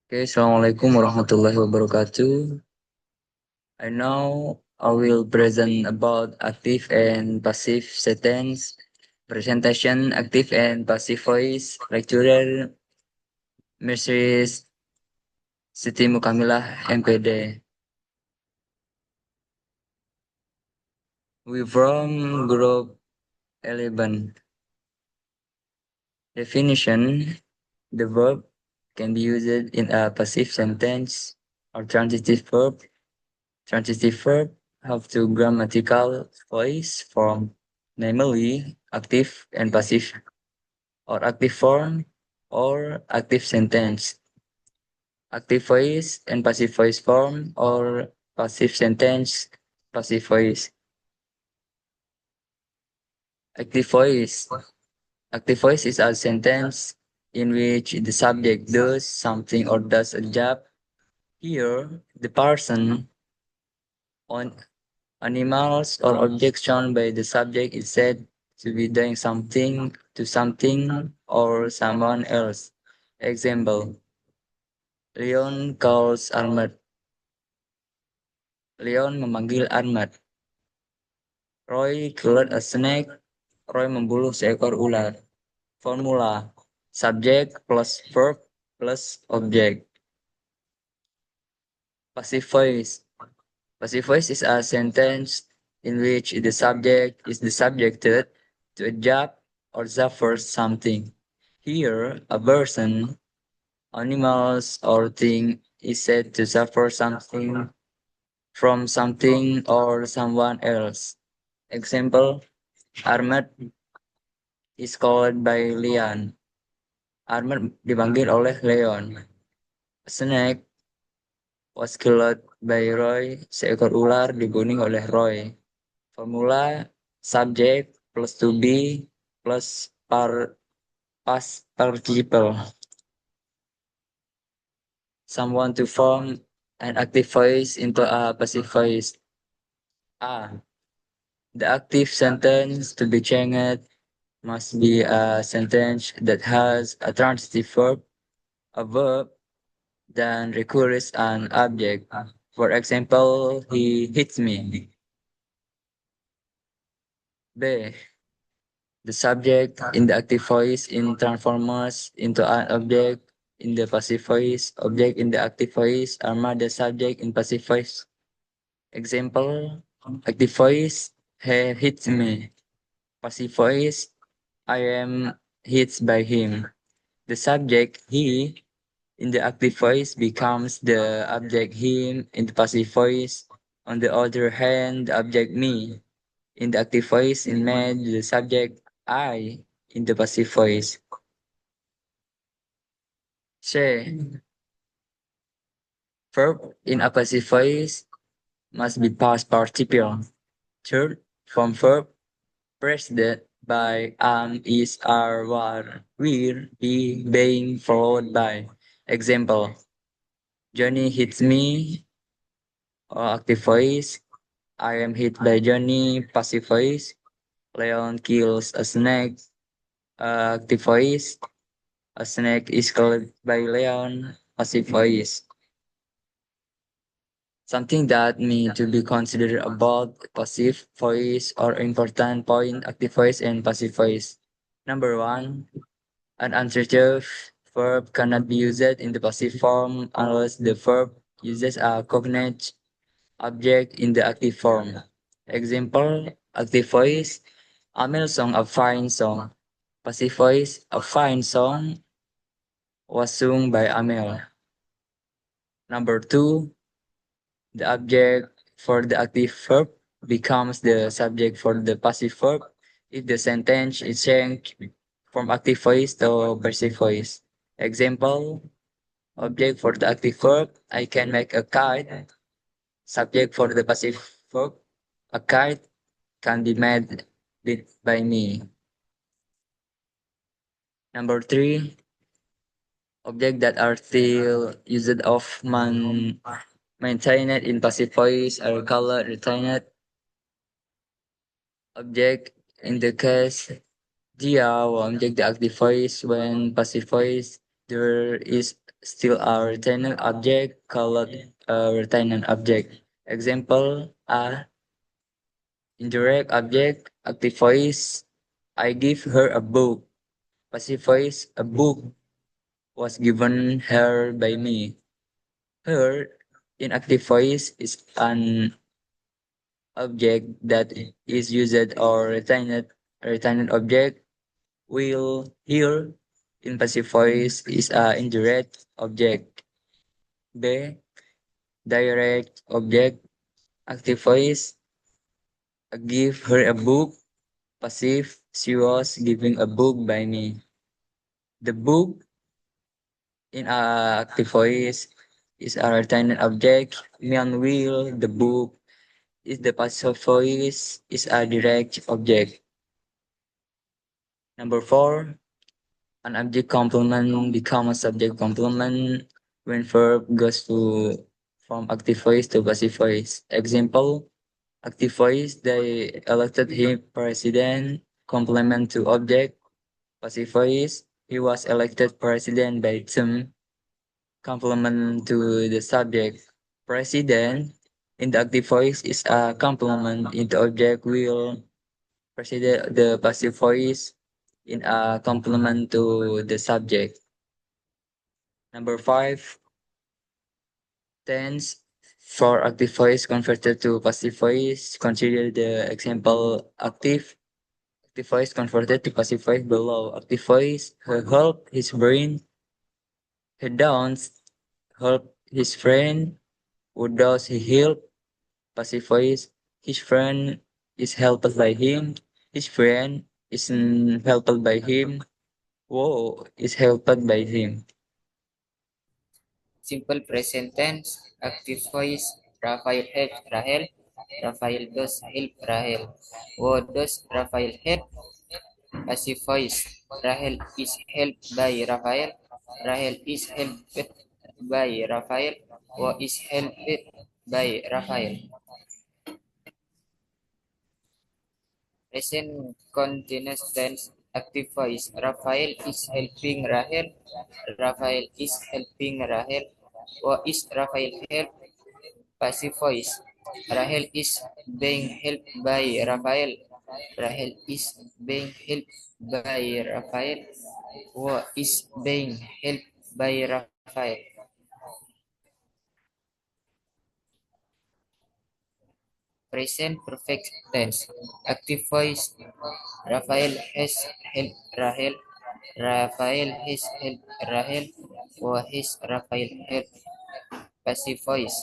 Okay, Assalamualaikum warahmatullahi wabarakatuh. I will present about active and passive sentence. Presentation, active and passive voice. Lecturer, Mrs. Siti Mukamilah, MPD. We from group 11. Definition, the verb can be used in a passive sentence or transitive verb. Transitive verb have two grammatical voice form, namely active and passive, or active form or active sentence. Active voice and passive voice form or passive sentence, passive voice. Active voice. Active voice is a sentence in which the subject does something or does a job. Here, the person on animals or objects shown by the subject is said to be doing something to something or someone else. Example, Leon calls Ahmad. Leon memanggil Ahmad. Roy killed a snake. Roy membunuh seekor ular. Formula, subject plus verb plus object. Passive voice. Passive voice is a sentence in which the subject is the subjected to a job or suffers something. Here, a person, animals, or thing is said to suffer something from something or someone else. Example, Ahmad is called by Leon. Ahmad dipanggil oleh Leon. Snake was killed by Roy. Seekor ular dibunuh oleh Roy. Formula subject plus to be plus past participle. Someone to form an active voice into a passive voice. A. The active sentence to be changed must be a sentence that has a transitive verb, a verb, then recurs an object. For example, he hits me. B. The subject in the active voice in transforms into an object in the passive voice. Object in the active voice are the subject in passive voice. Example, active voice, he hits me. Passive voice, I am hit by him. The subject, he, in the active voice becomes the object him in the passive voice. On the other hand, the object me in the active voice is made the subject I in the passive voice. C. Verb in a passive voice must be past participle. Third, from verb preceded by is, are, were, will, be, being, followed by. Example, Johnny hits me, active voice. I am hit by Johnny, passive voice. Leon kills a snake, active voice. A snake is killed by Leon, passive voice. Something that need to be considered about passive voice or important point, active voice and passive voice. Number one, an adjective verb cannot be used in the passive form unless the verb uses a cognate object in the active form. Example, active voice, Amel song a fine song. Passive voice, a fine song was sung by Amel. Number two, the object for the active verb becomes the subject for the passive verb if the sentence is changed from active voice to passive voice. Example, object for the active verb, I can make a kite. Subject for the passive verb, a kite can be made by me. Number three, objects that are still used of maintained in passive voice are called retained object. In the case dia will object the active voice when passive voice there is still a retained object called a retained object. Example, a indirect object, active voice, I give her a book. Passive voice, a book was given her by me. Her in active voice is an object that is used or retained object, will here in passive voice is a indirect object. B. Direct object. Active voice. Give her a book. Passive. She was giving a book by me. The book in a active voice is a retained object. Meanwhile, the book is the passive voice is a direct object. Number 4. An object complement become a subject complement when verb goes to from active voice to passive voice. Example, active voice, they elected him president, complement to object. Passive voice, he was elected president by some complement to the subject. President in the active voice is a complement in the object will precede the passive voice in a complement to the subject. Number 5, tense for active voice converted to passive voice. Consider the example active voice converted to passive voice below. Active voice, he help his brain. He downs help his friend. Who does he help? Passive voice, his friend is helped by him. His friend isn't helped by him. Who is helped by him. Simple present tense, active voice, Rafael helps Rahel, Rafael does help Rahel. What does Rafael help? Passive voice, Rahel is helped by Rafael, Rahel is helped by Rafael, what is helped by Rafael. Present continuous tense, active voice, Rafael is helping Rahel, Rafael is helping Rahel, what is Rafael help? Passive voice. Rahel is being helped by Rafael. Rahel is being helped by Rafael. Who is being helped by Rafael? Present perfect tense. Active voice. Rafael has helped Rahel. Rafael has helped Rahel. Who has Rafael helped? Passive voice.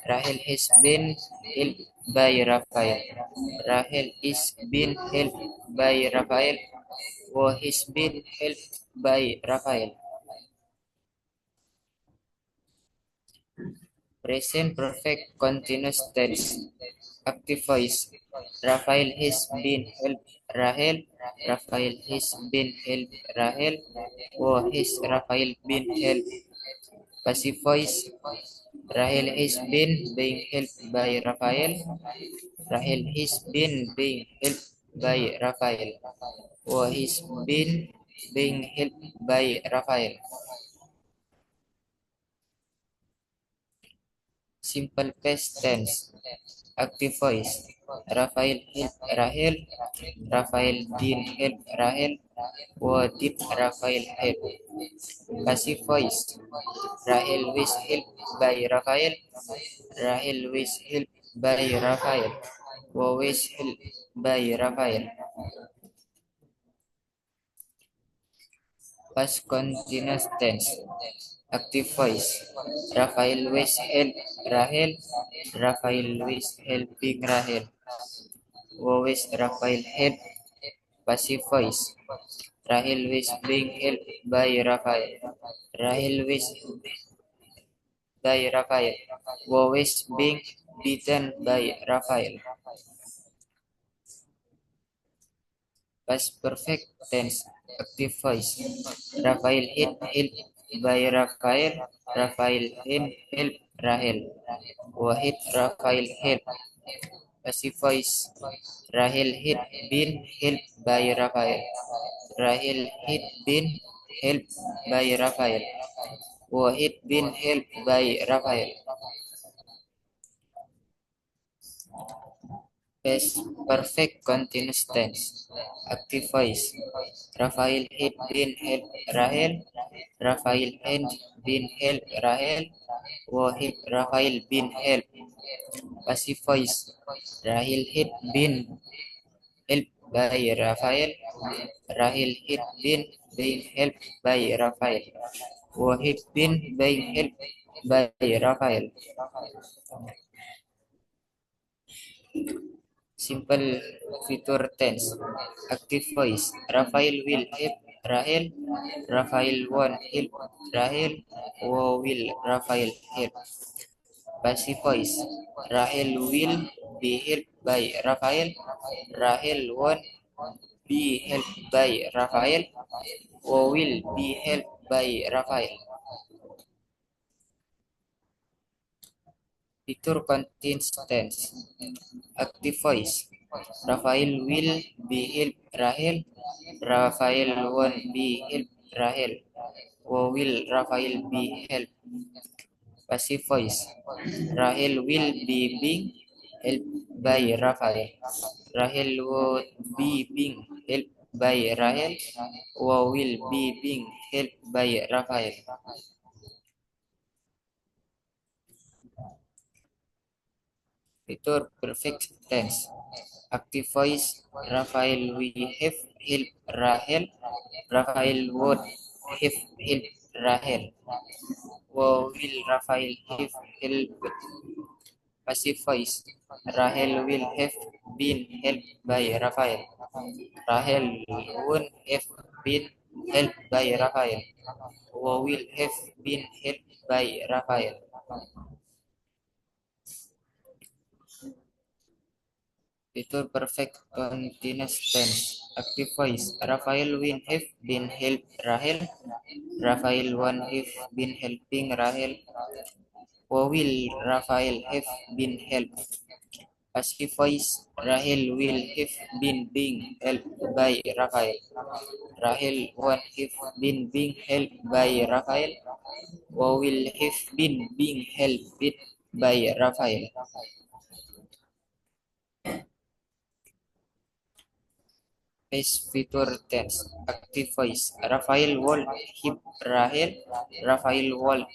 Rahel has been helped by Rafael. Rahel is being helped by Rafael. Who has been helped by Rafael. Present perfect continuous tense. Active voice. Rafael has been helped Rahel. Rafael has been helped Rahel. Who has Rafael been helped? Passive voice. Rahel has been being helped by Rafael. Rahel has been being helped by Rafael. Who has been being helped by Rafael. Simple past tense. Active voice. Rafael helped Rahel. Rafael did help Rahel. Who did Rafael help? Passive voice. Rahel was helped by Rafael. Rahel was helped by Rafael. Who was helped by Rafael? Past continuous tense. Active voice. Rafael was helped Rahel. Rafael was helping Rahel. Who was Rafael helped? Passive voice. Rahel was being helped by Rafael. Rahel was by Rafael. Who was being beaten by Rafael. Past perfect tense. Active voice. Rafael hit helped by Rafael. Rafael hit help Rahel. Who hit Rafael help? Passive voice. Rahel hit been helped by Rafael. Rahel hit been helped by Raphael. Wahid been helped by Raphael. Past perfect continuous tense. Active voice. Raphael had been helped Rahel. Raphael had been helped Rahel. Wahid Raphael been helped. Passive voice. Rahel had been helped by Raphael. Rahel had been being helped by Raphael. Wahid been being helped by Raphael. Simple future tense. Active voice. Raphael will help Rahel. Raphael won't help Rahel. Will Raphael help? Passive voice. Rahel will be helped by Raphael. Rahel won't be helped by Raphael. Will be helped by Raphael. Future continuous tense. Active voice. Raphael will be helped Rahel. Raphael won't be helped Rahel. Will Raphael be helped? Passive voice. Rahel will be being helped by Raphael. Rahel would be being helped by Rahel. Will be being helped by Raphael. Future perfect tense. Active voice. Raphael will have helped Rahel. Raphael would have helped Rahel. Will Raphael have helped? Passive voice. Rahel will have been helped by Raphael. Rahel won't have been helped by Raphael. Will have been helped by Raphael. Future perfect continuous tense. Active voice. Raphael will have been helped Rahel. Raphael won't have been helping Rahel. Will Raphael have been helped? Passive voice. Rahel will have been being helped by Raphael. Rahel won't have been being helped by Raphael. Will have been being helped by Raphael. Past future tense. Active voice. Raphael will help Rahel. Raphael will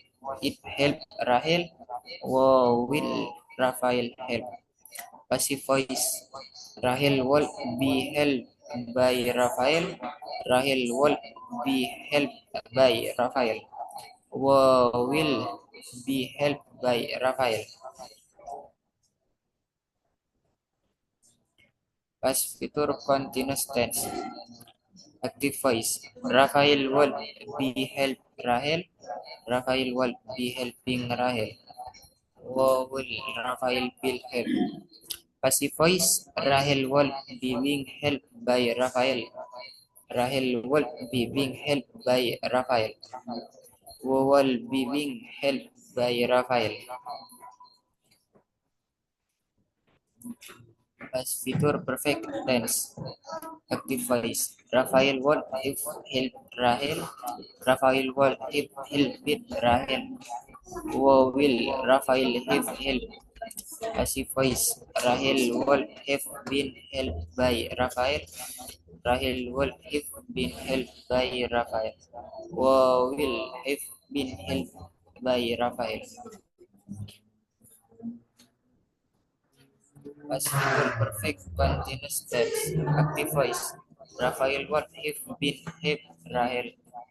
help Rahel. Will Raphael help? Passive voice. Rahel will be helped by Raphael. Rahel will be helped by Raphael. Will be helped by Raphael. Past future continuous tense. Active voice. Raphael will be helped Rahel. Raphael will be helping Rahel. Will Raphael be helped? Passive voice. Rahel will be being helped by Raphael. Rahel will be being helped by Raphael. Will be being helped by Raphael. Past future perfect tense. Active voice. Raphael will have helped Rahel. Raphael will have helped Rahel. Will Raphael have helped? Passive voice. Rahel will have been helped by Raphael. Rahel will have been helped by Raphael. Will have been helped by Raphael. Past perfect continuous tense. Active voice. Raphael will have been helped Rahel.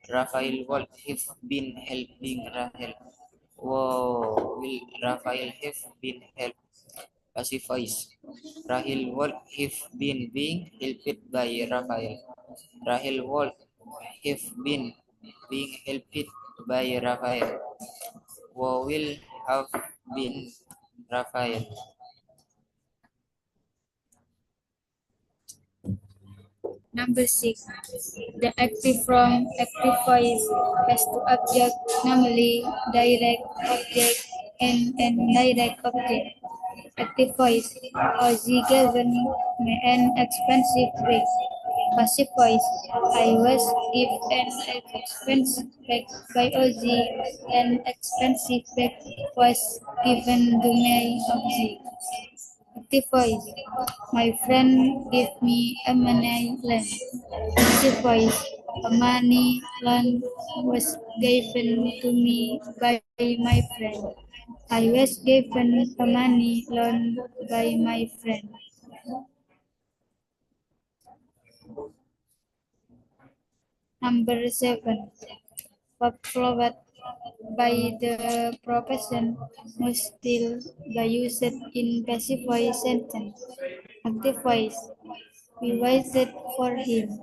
Raphael will have been helping Rahel. Will Raphael have been helped? Passive voice. Rahel will have been being helped by Raphael. Rahel will have been being helped by Raphael. Will have been Raphael. Number 6. The active from active voice has two objects, namely direct object and indirect object. Active voice, or the given an expensive way. Passive voice. I was given an expensive bag by Ozzy. An expensive bag was given to my Ozzy. Active voice. My friend gave me a money loan. Passive voice. A money loan was given to me by my friend. I was given a money loan by my friend. Number 7. Followed by the profession must still be used in passive voice sentence. Active voice. We waited for him.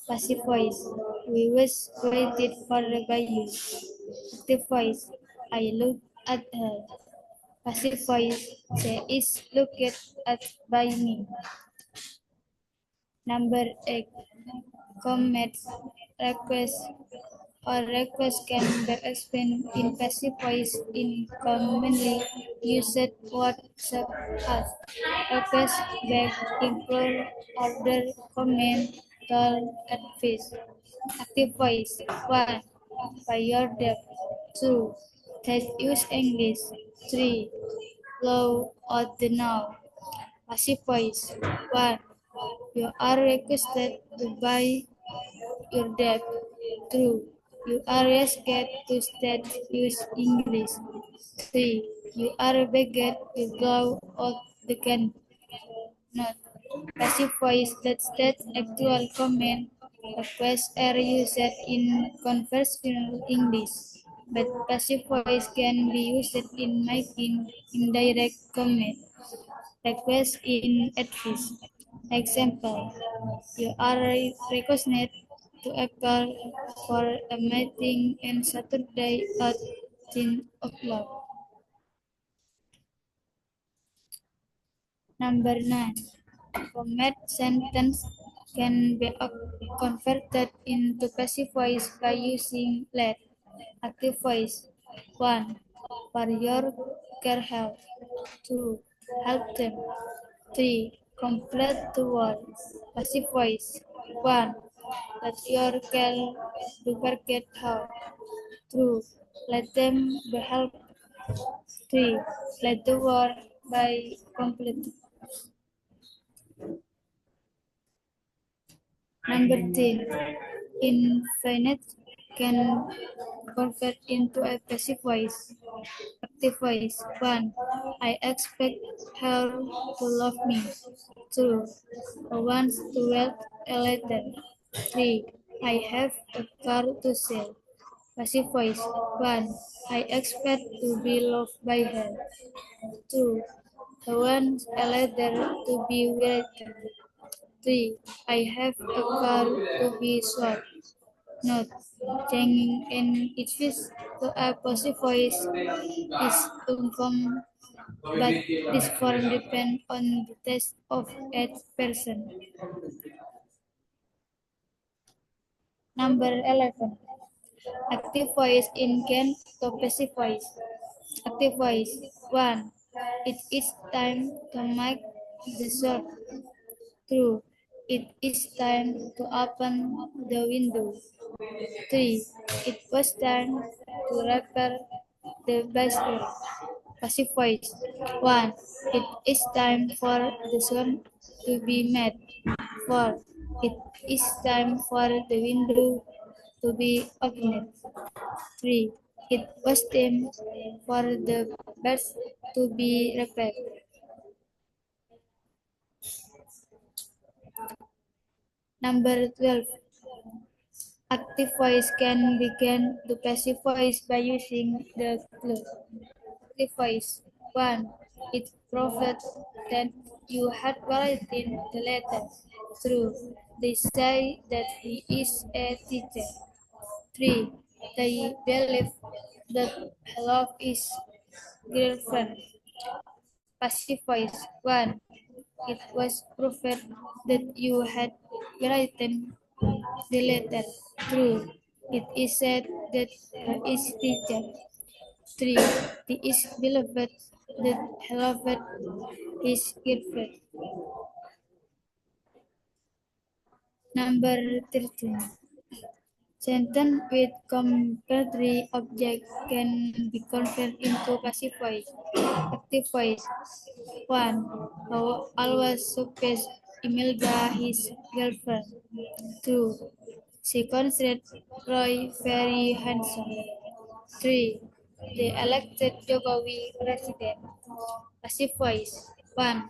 Passive voice. We was waited for by you. Active voice. I looked at her. Passive voice. She is looked at by me. Number 8. Comments, request, or request can be explained in passive voice in commonly used words as request, beg, implore, order, comment, call, advice. Active voice 1. By your debt 2. That use English 3. Law or the now. Passive voice 1. You are requested to buy your debt. True. You are asked to state use English. 3. You are begged to go out the can not. Passive voice that states actual comment requests are used in conversational English, but passive voice can be used in making indirect comment request in advice. Example, you are requested to appear for a meeting on Saturday at 10 o'clock. Number 9. Format sentence can be converted into passive voice by using let. Active voice. 1. For your care help. 2. Help them. 3. Complete the word. Passive voice. 1. Let your care lubricate help. True. Let them be helped. 3. Let the word by complete. Number 10. Infinite can convert into a passive voice. Active voice. 1. I expect her to love me. 2. I want to wait a letter. 3. I have a car to sell. Passive voice. 1. I expect to be loved by her. 2. I want a letter to be written. 3. I have a car to be sold. Note: changing in its voice to a passive voice is uncommon, but this form depends on the taste of each person. Number 11. Active voice in can to passive voice. Active voice. 1. It is time to make the shot. True. It is time to open the window. 3. It was time to repair the bicycle. Passive voice. 1. It is time for the sun to be made. 4. It is time for the window to be opened. 3. It was time for the birds to be repaired. Number 12. Active voice can begin the passive voice by using the clue. Active voice. 1. It proved that you had written the letter. True. They say that he is a teacher. 3. They believe that love is girlfriend. Passive voice. 1. It was proved that you had written the letter. True. It is said that he is teacher. 3. He is beloved that loved his girlfriend. Number 13. Sentence with complementary object can be converted into passive voice. Active voice. 1. How always surprised Imelda his girlfriend. 2. She considered Roy very handsome. 3. They elected Jokowi president. Passive voice. 1.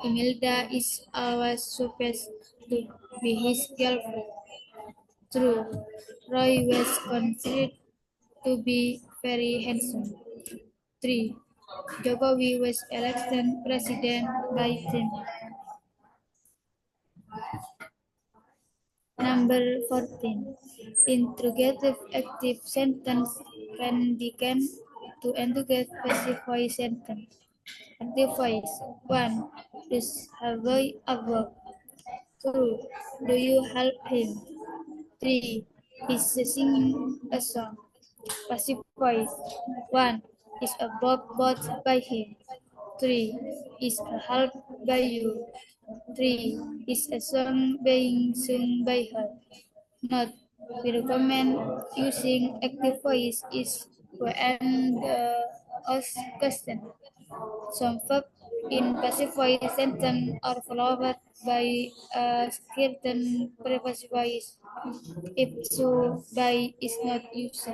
Imelda is always supposed to be his girlfriend. True. Roy was considered to be very handsome. 3. Jokowi was elected president by Tim. Number 14. Interrogative active sentence can begin to interrogate passive voice sentence. Active voice. 1. Does Harvey at work? 2. Do you help him? 3. He's singing a song. Passive voice. 1. Is a book bought by him. 3. Is a help by you. 3. Is a song being sung by her. Note: we recommend using active voice is when the host question. Some verb in passive voice sentence are followed by a certain prepositive voice if so by is not used.